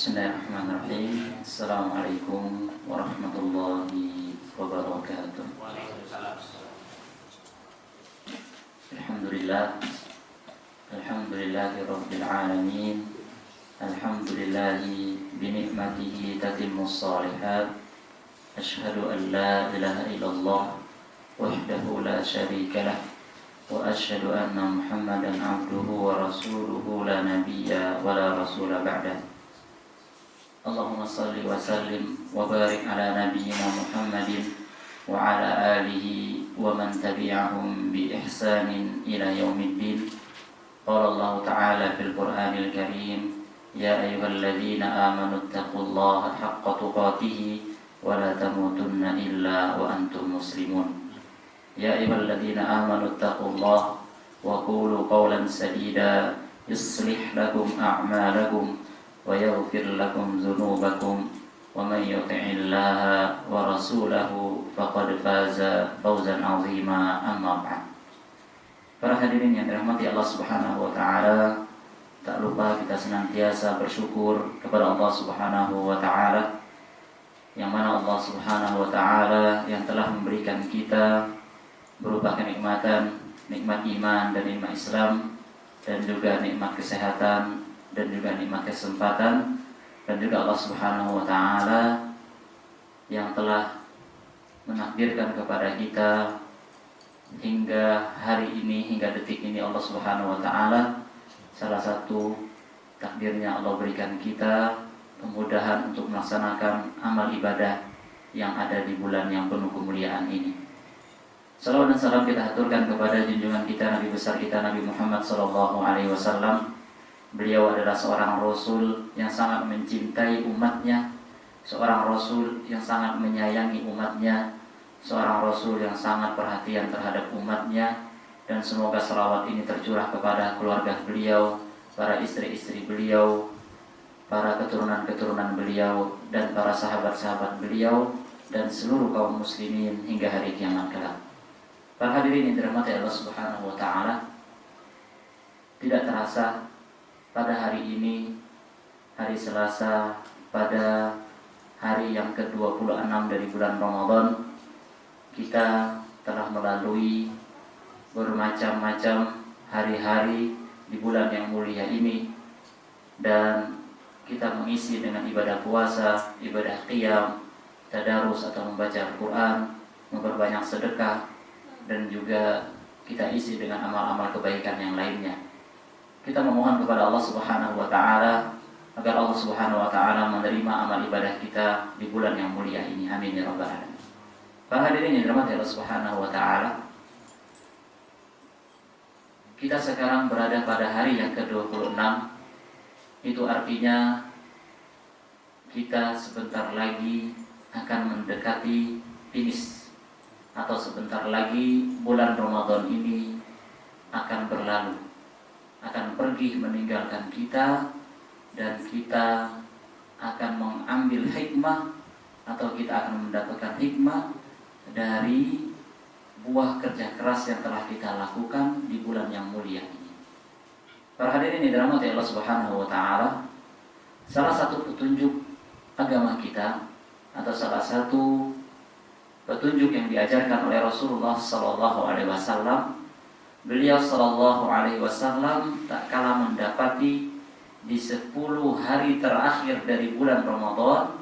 Bismillahirrahmanirrahim. Assalamualaikum warahmatullahi wabarakatuh. Alhamdulillah. Alhamdulillahi rabbil alamin. Alhamdulillahi binikmatihi tatimmus shalihat. Ashhadu an la ilaha illallah wahdahu la syarika lah. Wa asyhadu anna Muhammadan abduhu wa rasuluhu la nabiyya wa la rasula ba'dah. Allahumma salli wa sallim wa barik ala nabiyyina Muhammadin wa ala alihi wa man tabi'ahum bi ihsanin ila yaumiddin. Qala Allah Ta'ala fil Qur'anil Karim, ya ayyuhalladzina amanu taqullaha haqqa tuqatih wa la tamutunna illa wa antum muslimun. Ya ayyuhalladzina amanu taqullaha wa qulu qawlan sadida yuslih lakum a'malakum wa yaghfir lakum dzunubakum wa man yuti'illaha wa rasulahu faqad faza fawzan 'azima. Amma ba'd. Para hadirin yang dirahmati Allah Subhanahu wa taala, tak lupa kita senantiasa bersyukur kepada Allah Subhanahu wa taala, yang mana Allah Subhanahu wa taala yang telah memberikan kita berupa kenikmatan, nikmat iman dan nikmat Islam, dan juga nikmat kesehatan, dan juga nikmat kesempatan, dan juga Allah Subhanahu wa taala yang telah menakdirkan kepada kita hingga hari ini, hingga detik ini. Allah Subhanahu wa taala, salah satu takdirnya Allah berikan kita kemudahan untuk melaksanakan amal ibadah yang ada di bulan yang penuh kemuliaan ini. Salawat dan salam kita haturkan kepada junjungan kita, Nabi besar kita, Nabi Muhammad SAW. Beliau adalah seorang Rasul yang sangat mencintai umatnya, seorang Rasul yang sangat menyayangi umatnya, seorang Rasul yang sangat perhatian terhadap umatnya. Dan semoga salawat ini tercurah kepada keluarga beliau, para istri-istri beliau, para keturunan-keturunan beliau, dan para sahabat-sahabat beliau, dan seluruh kaum muslimin hingga hari kiamat kelak. Para hadirin yang dirahmati Allah Subhanahu wa taala, tidak terasa pada hari ini, hari Selasa, pada hari yang ke-26 dari bulan Ramadan, kita telah melalui bermacam-macam hari-hari di bulan yang mulia ini, dan kita mengisi dengan ibadah puasa, ibadah qiyam, tadarus atau membaca Al-Quran, memperbanyak sedekah, dan juga kita isi dengan amal-amal kebaikan yang lainnya. Kita memohon kepada Allah Subhanahu wa taala agar Allah Subhanahu wa taala menerima amal ibadah kita di bulan yang mulia ini. Amin ya rabbal alamin. Para hadirin yang dirahmati Allah Subhanahu wa taala, kita sekarang berada pada hari yang ke-26. Itu artinya kita sebentar lagi akan mendekati finish, atau sebentar lagi bulan Ramadan ini akan berlalu, akan pergi meninggalkan kita, dan kita akan mengambil hikmah, atau kita akan mendapatkan hikmah dari buah kerja keras yang telah kita lakukan di bulan yang mulia ini. Para hadirin yang dirahmati Allah Subhanahu wa taala, salah satu petunjuk agama kita, atau salah satu petunjuk yang diajarkan oleh Rasulullah sallallahu alaihi wasallam, beliau sallallahu alaihi wasallam tak kalah mendapati di 10 hari terakhir dari bulan Ramadan,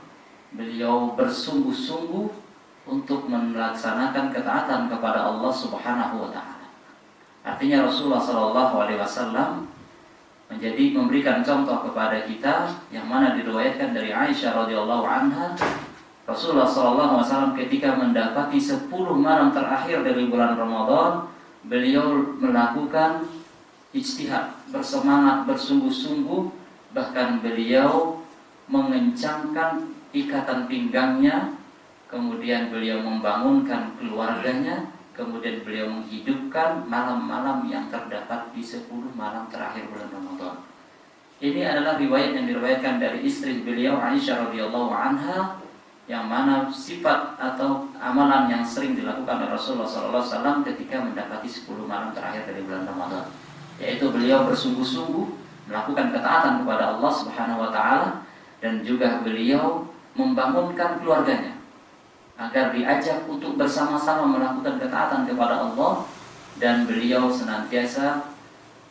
beliau bersungguh-sungguh untuk melaksanakan ketaatan kepada Allah Subhanahu wa taala. Artinya Rasulullah sallallahu alaihi wasallam memberikan contoh kepada kita, yang mana diriwayatkan dari Aisyah radhiyallahu anha, Rasulullah sallallahu alaihi wasallam ketika mendapati 10 malam terakhir dari bulan Ramadan, beliau melakukan ijtihad, bersemangat, bersungguh-sungguh, bahkan beliau mengencangkan ikatan pinggangnya, kemudian beliau membangunkan keluarganya, kemudian beliau menghidupkan malam-malam yang terdapat di 10 malam terakhir bulan Ramadan. Ini adalah riwayat yang diriwayatkan dari istri beliau Aisyah radhiyallahu anha, yang mana sifat atau amalan yang sering dilakukan oleh Rasulullah SAW ketika mendapati 10 malam terakhir dari bulan Ramadan, yaitu beliau bersungguh-sungguh melakukan ketaatan kepada Allah Subhanahu wa taala, dan juga beliau membangunkan keluarganya agar diajak untuk bersama-sama melakukan ketaatan kepada Allah, dan beliau senantiasa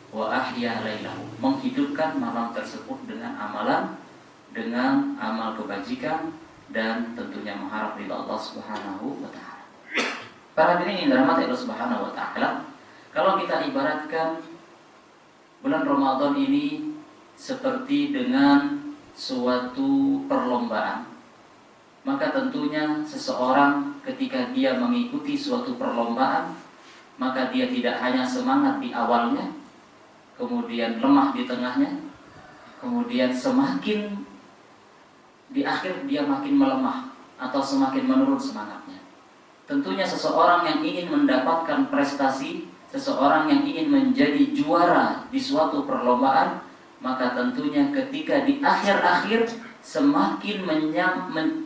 wa ahya lailahu, menghidupkan malam tersebut dengan amal kebajikan dan tentunya mengharap ridha Allah Subhanahu wa taala. Para hadirin yang dirahmati Allah Subhanahu wa taala, kalau kita ibaratkan bulan Ramadan ini seperti dengan suatu perlombaan, maka tentunya seseorang ketika dia mengikuti suatu perlombaan, maka dia tidak hanya semangat di awalnya, kemudian lemah di tengahnya, kemudian semakin di akhir dia makin melemah atau semakin menurun semangatnya. Tentunya seseorang yang ingin mendapatkan prestasi, seseorang yang ingin menjadi juara di suatu perlombaan, maka tentunya ketika di akhir-akhir semakin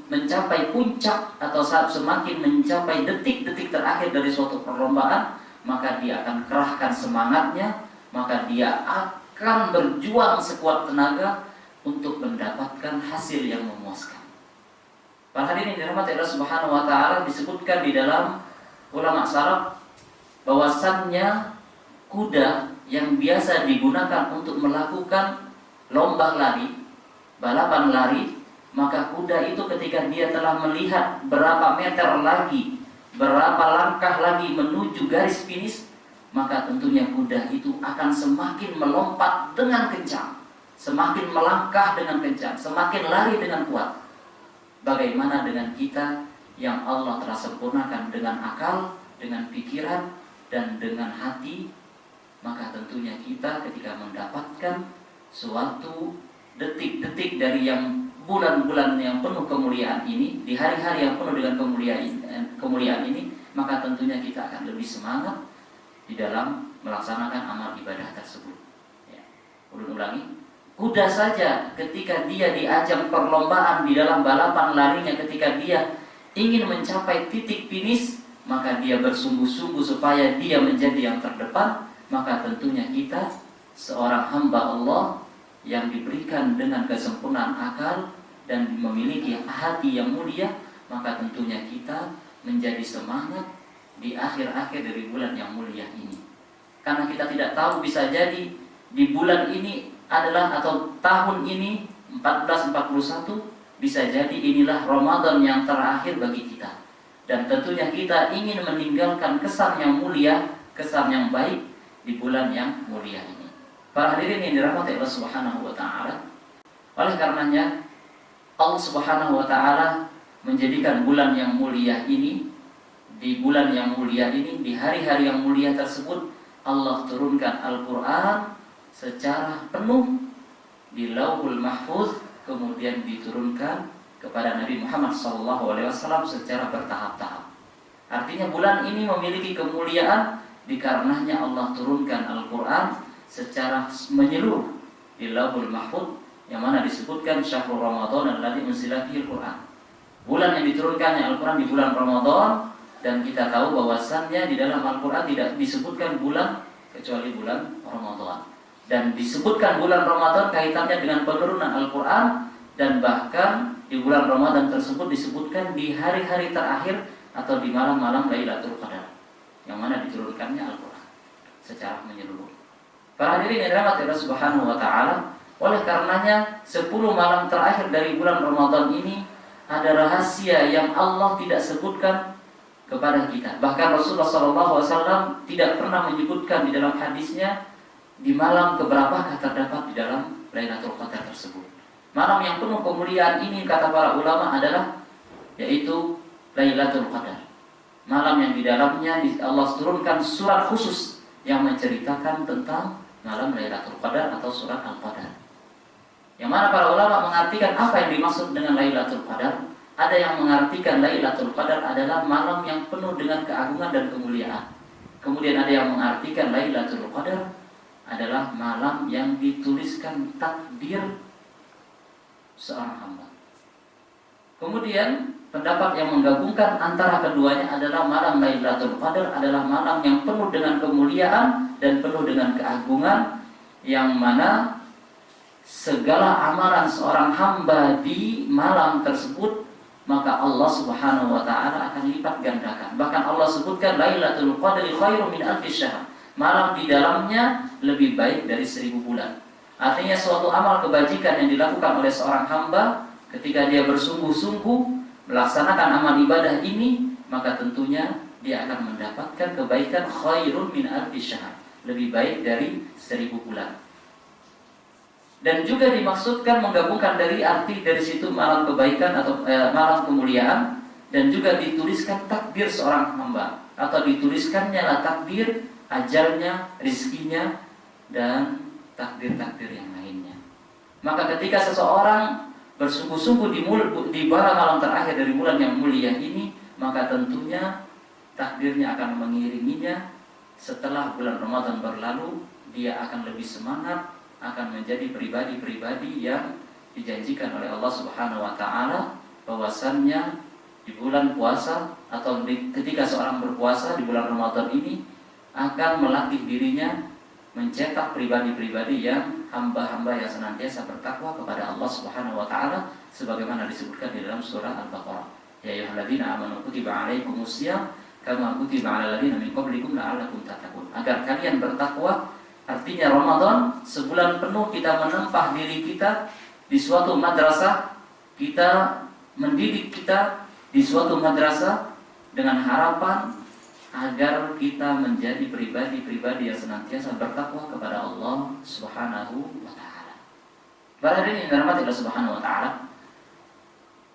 mencapai puncak atau semakin mencapai detik-detik terakhir dari suatu perlombaan, maka dia akan kerahkan semangatnya, maka dia akan berjuang sekuat tenaga untuk mendapatkan hasil yang memuaskan. Para hadirin dirahmati Allah Subhanahu wa taala, disebutkan di dalam ulama salaf bahwasannya kuda yang biasa digunakan untuk melakukan lomba lari, balapan lari, maka kuda itu ketika dia telah melihat berapa meter lagi, berapa langkah lagi menuju garis finish, maka tentunya kuda itu akan semakin melompat dengan kencang, semakin melangkah dengan kencang, semakin lari dengan kuat. Bagaimana dengan kita yang Allah telah sempurnakan dengan akal, dengan pikiran, dan dengan hati? Maka tentunya kita ketika mendapatkan suatu detik-detik dari yang bulan-bulan yang penuh kemuliaan ini, di hari-hari yang penuh dengan kemuliaan ini, maka tentunya kita akan lebih semangat di dalam melaksanakan amal ibadah tersebut. Ya. Ulangi. Kuda saja ketika dia di ajang perlombaan di dalam balapan larinya, ketika dia ingin mencapai titik finish, maka dia bersungguh-sungguh supaya dia menjadi yang terdepan. Maka tentunya kita seorang hamba Allah yang diberikan dengan kesempurnaan akal dan memiliki hati yang mulia, maka tentunya kita menjadi semangat di akhir-akhir dari bulan yang mulia ini. Karena kita tidak tahu, bisa jadi di bulan ini adalah atau tahun ini 1441, bisa jadi inilah Ramadan yang terakhir bagi kita. Dan tentunya kita ingin meninggalkan kesan yang mulia, kesan yang baik di bulan yang mulia ini. Para hadirin yang dirahmati Allah Subhanahu wa taala, oleh karenanya Allah Subhanahu wa taala menjadikan bulan yang mulia ini, di bulan yang mulia ini, di hari-hari yang mulia tersebut, Allah turunkan Al-Qur'an secara penuh di Lauhul Mahfuz, kemudian diturunkan kepada Nabi Muhammad SAW secara bertahap-tahap. Artinya bulan ini memiliki kemuliaan dikarenanya Allah turunkan Al-Quran secara menyeluruh di Lauhul Mahfuz, yang mana disebutkan Syahrul Ramadan alladzi unzila fihil Quran. Bulan yang diturunkannya Al-Quran di bulan Ramadan, dan kita tahu bahwasannya di dalam Al-Quran tidak disebutkan bulan kecuali bulan Ramadan. Dan disebutkan bulan Ramadan kaitannya dengan penurunan Al-Quran, dan bahkan di bulan Ramadan tersebut disebutkan di hari-hari terakhir atau di malam-malam Lailatul Qadar, yang mana diturunkannya Al-Quran secara menyeluruh. Para hadirin yang dirahmati Allah Subhanahu wa taala, oleh karenanya 10 malam terakhir dari bulan Ramadan ini ada rahasia yang Allah tidak sebutkan kepada kita. Bahkan Rasulullah SAW tidak pernah menyebutkan di dalam hadisnya di malam keberapa terdapat di dalam Lailatul Qadar tersebut. Malam yang penuh kemuliaan ini, kata para ulama, adalah yaitu Lailatul Qadar. Malam yang di dalamnya Allah turunkan surat khusus yang menceritakan tentang malam Lailatul Qadar atau surat Al-Qadar. Yang mana para ulama mengartikan apa yang dimaksud dengan Lailatul Qadar. Ada yang mengartikan Lailatul Qadar adalah malam yang penuh dengan keagungan dan kemuliaan. Kemudian ada yang mengartikan Lailatul Qadar adalah malam yang dituliskan takdir seorang hamba. Kemudian pendapat yang menggabungkan antara keduanya adalah malam Lailatul Qadar adalah malam yang penuh dengan kemuliaan dan penuh dengan keagungan, yang mana segala amalan seorang hamba di malam tersebut, maka Allah Subhanahu wa taala akan lipat gandakan. Bahkan Allah sebutkan Lailatul Qadri khairum min alfi syahr. Malam di dalamnya lebih baik dari 1000 bulan. Artinya suatu amal kebajikan yang dilakukan oleh seorang hamba ketika dia bersungguh-sungguh melaksanakan amal ibadah ini, maka tentunya dia akan mendapatkan kebaikan khairun min alfi syahr, lebih baik dari 1000 bulan. Dan juga dimaksudkan menggabungkan dari arti dari situ malam kebaikan atau malam kemuliaan, dan juga dituliskan takdir seorang hamba, atau dituliskannya lah takdir ajalnya, rizkinya, dan takdir-takdir yang lainnya. Maka ketika seseorang bersungguh-sungguh di malam terakhir dari bulan yang mulia ini, maka tentunya takdirnya akan mengiringinya. Setelah bulan Ramadan berlalu, dia akan lebih semangat, akan menjadi pribadi-pribadi yang dijanjikan oleh Allah Subhanahu wa taala bahwasannya di bulan puasa atau ketika seorang berpuasa di bulan Ramadan ini akan melatih dirinya mencetak pribadi-pribadi yang hamba-hamba yang senantiasa bertakwa kepada Allah Subhanahu wa taala sebagaimana disebutkan di dalam surah Al-Baqarah. Ya ayyuhalladzina amanu kutiba 'alaikumusiyam kama kutiba 'alal ladzina min qablikum la'allakum tattaqun. Agar kalian bertakwa. Artinya Ramadan sebulan penuh kita menempah diri kita di suatu madrasah, kita mendidik kita di suatu madrasah dengan harapan agar kita menjadi pribadi-pribadi yang senantiasa bertakwa kepada Allah Subhanahu wa taala. Para hadirin yang dirahmati Allah Subhanahu wa taala,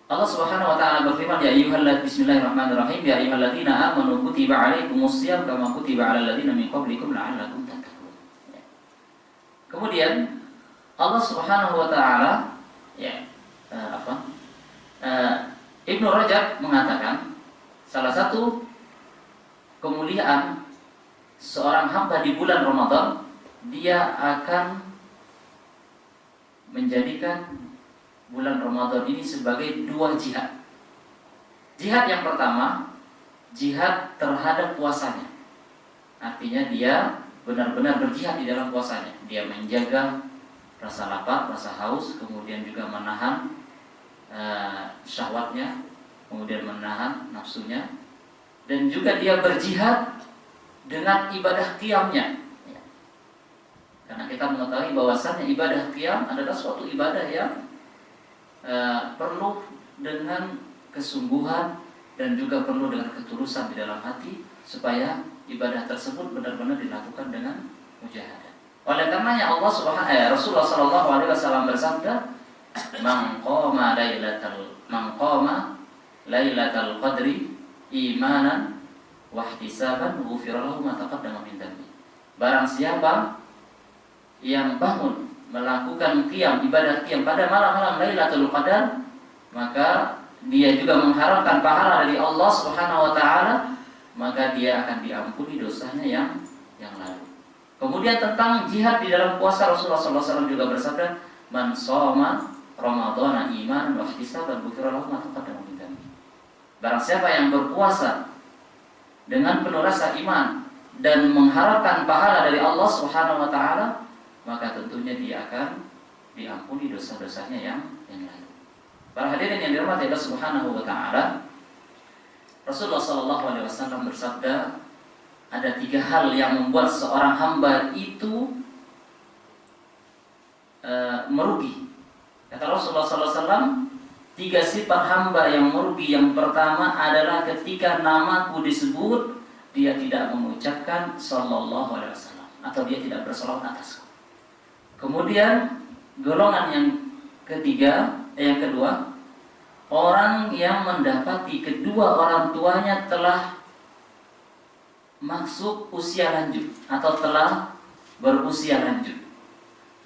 Allah Subhanahu wa taala berfirman, ya bismillahirrahmanirrahim, ya ayyuhalladzina amanu kutiba 'alaikumusiyam kama kutiba 'alal ladzina min qablikum la'allakum tattaqun. Kemudian Allah Subhanahu wa taala Ibnu Rajab mengatakan salah satu kemuliaan seorang hamba di bulan Ramadan, dia akan menjadikan bulan Ramadan ini sebagai dua jihad. Jihad yang pertama, jihad terhadap puasanya. Artinya dia benar-benar berjihad di dalam puasanya. Dia menjaga rasa lapar, rasa haus, kemudian juga menahan syahwatnya, kemudian menahan nafsunya, dan juga dia berjihad dengan ibadah qiyamnya. Karena kita mengetahui bahwasannya ibadah qiyam adalah suatu ibadah yang perlu dengan kesungguhan dan juga perlu dengan ketulusan di dalam hati supaya ibadah tersebut benar-benar dilakukan dengan mujahadah. Oleh karenanya Rasulullah sallallahu alaihi wasallam bersabda, "Man qama lailatal qadri imanan wa ihtisaban ghufira lahu ma taqaddama min dhanbi." Barang siapa yang bangun melakukan ibadah qiyam pada malam-malam Lailatul Qadar, maka dia juga mengharapkan pahala dari Allah Subhanahu wa taala, maka dia akan diampuni dosanya yang lalu. Kemudian tentang jihad di dalam puasa, Rasulullah SAW juga bersabda, "Man shoma Ramadhana imanan wa ihtisaban ghufira lahu ma taqaddama min dhanbi." Barang siapa yang berpuasa dengan penuh rasa iman dan mengharapkan pahala dari Allah Subhanahu wa taala, maka tentunya dia akan diampuni dosa-dosanya yang lalu. Para hadirin yang dirahmati Allah Subhanahu wa taala, Rasulullah SAW bersabda, ada 3 hal yang membuat seorang hamba itu merugi. Kata Rasulullah SAW, 3 sifat hamba yang merugi. Yang pertama adalah ketika namaku disebut, dia tidak mengucapkan sallallahu alaihi wasallam, atau dia tidak bersalawat atasku. Kemudian golongan yang kedua, orang yang mendapati kedua orang tuanya telah masuk usia lanjut atau telah berusia lanjut,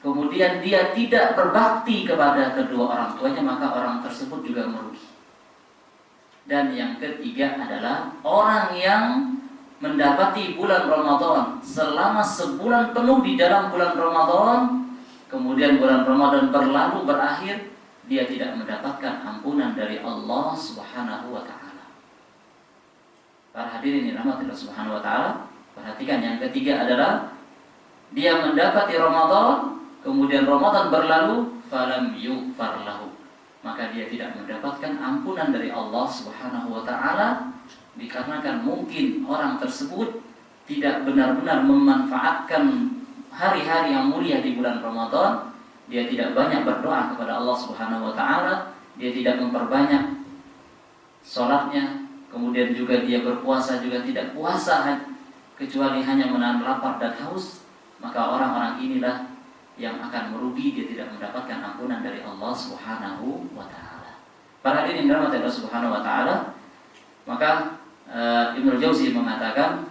kemudian dia tidak berbakti kepada kedua orang tuanya, maka orang tersebut juga merugi. Dan yang ketiga adalah orang yang mendapati bulan Ramadan selama sebulan penuh di dalam bulan Ramadan, kemudian bulan Ramadan berlalu berakhir, dia tidak mendapatkan ampunan dari Allah Subhanahu wa taala. Para hadirin yang dirahmati Allah Subhanahu wa taala, perhatikan yang ketiga adalah dia mendapati Ramadan kemudian Ramadan berlalu, falam yughfar lahu, maka dia tidak mendapatkan ampunan dari Allah Subhanahu wa taala, dikarenakan mungkin orang tersebut tidak benar-benar memanfaatkan hari-hari yang mulia di bulan Ramadan. Dia tidak banyak berdoa kepada Allah Subhanahu wa taala, dia tidak memperbanyak salatnya, kemudian juga dia berpuasa juga tidak puasa kecuali hanya menahan lapar dan haus, maka orang-orang inilah yang akan merugi, dia tidak mendapatkan ampunan dari Allah Subhanahu wa taala. Para hadirin yang dirahmati Allah Subhanahu wa taala, maka Ibnu Jauzi mengatakan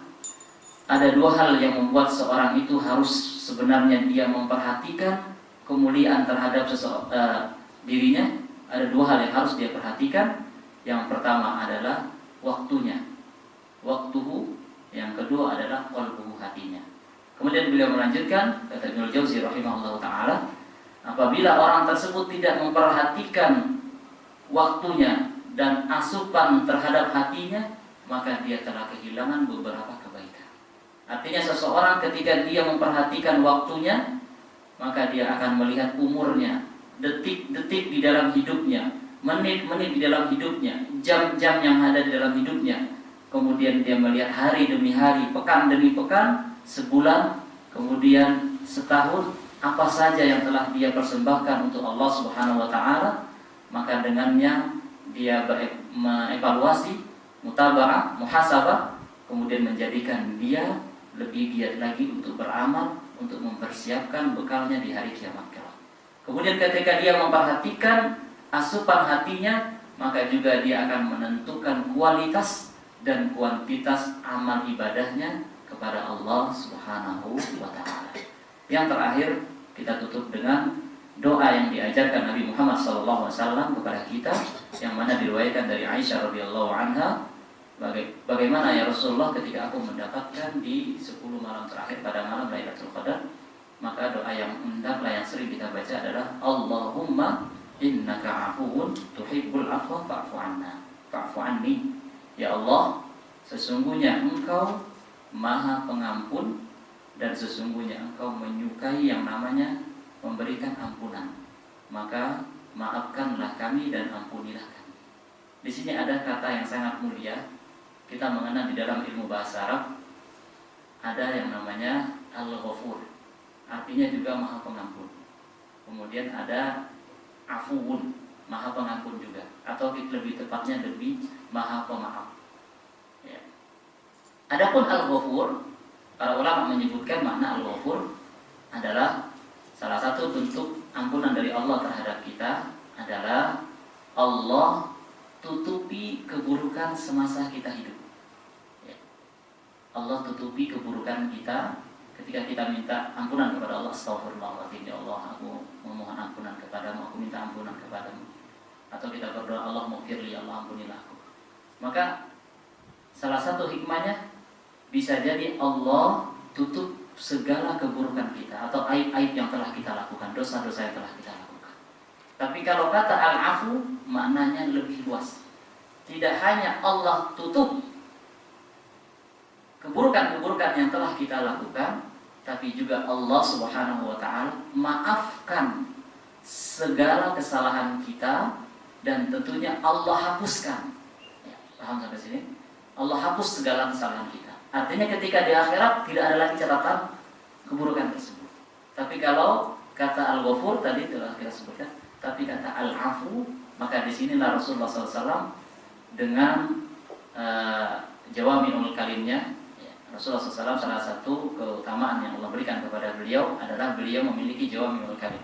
ada dua hal yang membuat seorang itu harus sebenarnya dia memperhatikan kemuliaan terhadap dirinya. Ada dua hal yang harus dia perhatikan. Yang pertama adalah waktunya, waktuhu. Yang kedua adalah qalbuhu, hatinya. Kemudian beliau melanjutkan, kata Ibnu Jauzi rahimahullah taala, apabila orang tersebut tidak memperhatikan waktunya dan asupan terhadap hatinya, maka dia telah kehilangan beberapa kebaikan. Artinya seseorang ketika dia memperhatikan waktunya, maka dia akan melihat umurnya, detik-detik di dalam hidupnya, menit-menit di dalam hidupnya, jam-jam yang ada di dalam hidupnya. Kemudian dia melihat hari demi hari, pekan demi pekan, sebulan, kemudian setahun, apa saja yang telah dia persembahkan untuk Allah Subhanahu wa taala. Maka dengannya dia mengevaluasi, mutaba'ah, muhasabah, kemudian menjadikan dia lebih giat lagi untuk beramal, untuk mempersiapkan bekalnya di hari kiamat kelak. Kemudian ketika dia memperhatikan asupan hatinya, maka juga dia akan menentukan kualitas dan kuantitas amal ibadahnya kepada Allah Subhanahu wa taala. Yang terakhir kita tutup dengan doa yang diajarkan Nabi Muhammad SAW kepada kita, yang mana diriwayatkan dari Aisyah radhiyallahu anha. Bagaimana ya Rasulullah, ketika aku mendapatkan di 10 malam terakhir pada malam Lailatul Qadar, maka doa yang hendaklah yang sering kita baca adalah Allahumma innaka afuwun tuhibbul afwa fa'fu anna fa'fu anni. Ya Allah, sesungguhnya Engkau Maha Pengampun dan sesungguhnya Engkau menyukai yang namanya memberikan ampunan, maka maafkanlah kami dan ampunilah kami. Di sini ada kata yang sangat mulia. Kita mengenal di dalam ilmu bahasa Arab ada yang namanya Al-Ghafur, artinya juga Maha Pengampun. Kemudian ada Afuwun, Maha Pengampun juga, atau lebih tepatnya lebih Maha Pemaaf. Ya. Adapun Al-Ghafur, para ulama menyebutkan makna Al-Ghafur adalah salah satu bentuk ampunan dari Allah terhadap kita adalah Allah tutupi keburukan semasa kita hidup. Ya. Allah tutupi keburukan kita ketika kita minta ampunan kepada Allah. Astaghfirullahaladzim, ya Allah, aku memohon ampunan kepadamu, aku minta ampunan kepadamu. Atau kita berdoa, Allah maghfirli, Allah ampunilah aku. Maka salah satu hikmahnya bisa jadi Allah tutup segala keburukan kita atau aib-aib yang telah kita lakukan, dosa-dosa yang telah kita lakukan. Tapi kalau kata al-afu maknanya lebih luas. Tidak hanya Allah tutup keburukan-keburukan yang telah kita lakukan, tapi juga Allah Subhanahu wa taala maafkan segala kesalahan kita dan tentunya Allah hapuskan. Ya, paham sampai sini? Allah hapus segala kesalahan kita. Artinya ketika di akhirat tidak ada lagi catatan keburukan tersebut. Tapi kalau kata Al-Ghafur tadi telah kita sebutkan, tapi kata Al-Afu, maka di sinilah Rasulullah SAW dengan jawami'ul kalimnya. Rasulullah SAW salah satu keutamaan yang Allah berikan kepada beliau adalah beliau memiliki jawami'ul kalim.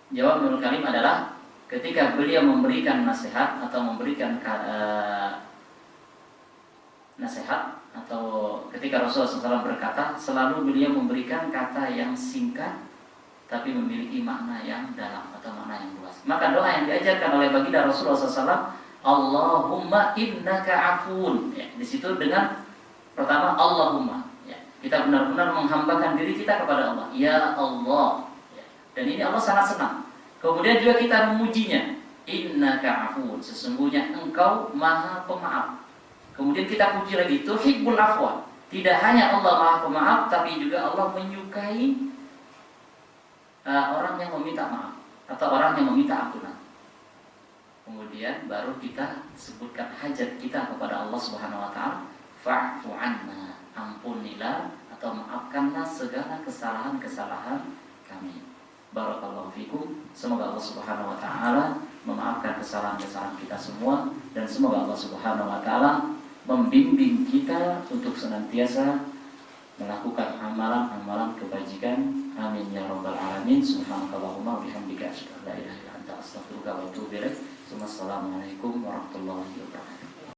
Jawami'ul kalim adalah ketika beliau memberikan nasihat atau memberikan nasihat, atau ketika Rasulullah SAW berkata, selalu beliau memberikan kata yang singkat tapi memiliki makna yang dalam atau makna yang luas. Maka doa yang diajarkan oleh baginda Rasulullah SAW, Allahumma innaka afuun. Ya, di situ dengan pertama Allahumma. Ya, kita benar-benar menghambakan diri kita kepada Allah. Ya Allah. Ya, dan ini Allah sangat senang. Kemudian juga kita memujinya. Innaka afuun. Sesungguhnya Engkau Maha Pemaaf. Kemudian kita puji lagi, tuhibbul afwa. Tidak hanya Allah Maha Pemaaf, tapi juga Allah menyukai orang yang meminta maaf atau orang yang meminta ampunan. Kemudian baru kita sebutkan hajat kita kepada Allah Subhanahu wa taala, fa'fu anna, ampunilah atau maafkanlah segala kesalahan-kesalahan kami. Barakallahu fikum. Semoga Allah Subhanahu wa taala memaafkan kesalahan-kesalahan kita semua, dan semoga Allah Subhanahu wa taala membimbing kita untuk senantiasa melakukan amalan-amalan kebajikan. Amin ya rabbal alamin. Subhanakallahumma wa bihamdika asyhadu an la ilaha illa anta astaghfiruka wa atubu ilaik. Wassalamualaikum warahmatullahi wabarakatuh.